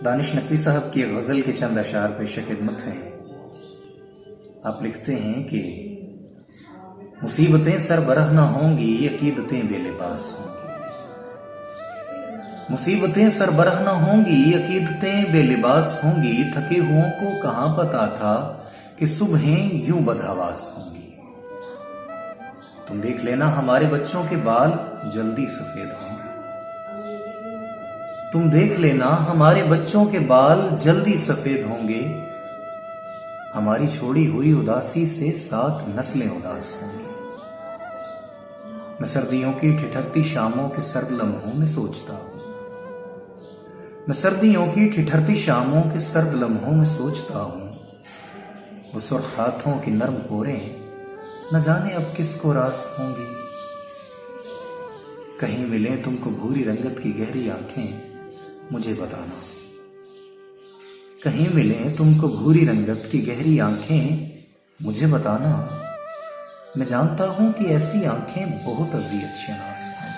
दानिश नकवी साहब की गज़ल के चंद अशार पेश खिदमत हैं। आप लिखते हैं कि मुसीबतें सरबराह न होंगी, अकीदतें बेलिबास होंगी। मुसीबतें सरबराह न होंगी, अकीदतें बेलिबास होंगी। थके हुओं को कहाँ पता था कि सुबहें यूं बदहवास होंगी। तुम देख लेना हमारे बच्चों के बाल जल्दी सफेद होंगे। तुम देख लेना हमारे बच्चों के बाल जल्दी सफेद होंगे। हमारी छोड़ी हुई उदासी से 7 नस्लें उदास होंगी। मैं सर्दियों की ठिठरती शामों के सर्द लम्हों में सोचता हूं। मैं सर्दियों की ठिठरती शामों के सर्द लम्हों में सोचता हूं। वो सुर्ख हाथों की नर्म पोरें न जाने अब किसको रास होंगी। कहीं मिले तुमको भूरी रंगत की गहरी आंखें, मुझे बताना। कहीं मिले तुमको भूरी रंगत की गहरी आंखें, मुझे बताना। मैं जानता हूं कि ऐसी आंखें बहुत अज़ियत शनास हैं।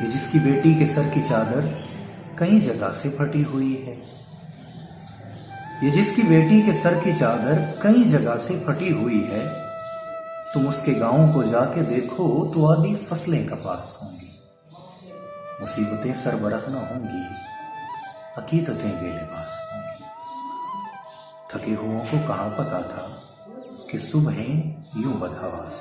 ये जिसकी बेटी के सर की चादर कई जगह से फटी हुई है। ये जिसकी बेटी के सर की चादर कई जगह से फटी हुई है। तुम उसके गांव को जाके देखो तो आधी फसलें कपास होंगी। मुसीबतें सरबराह न होंगी, अकीदतें बेलिबास होंगी। थके हुओं को कहाँ पता था कि सुबहें यूं बदहवास।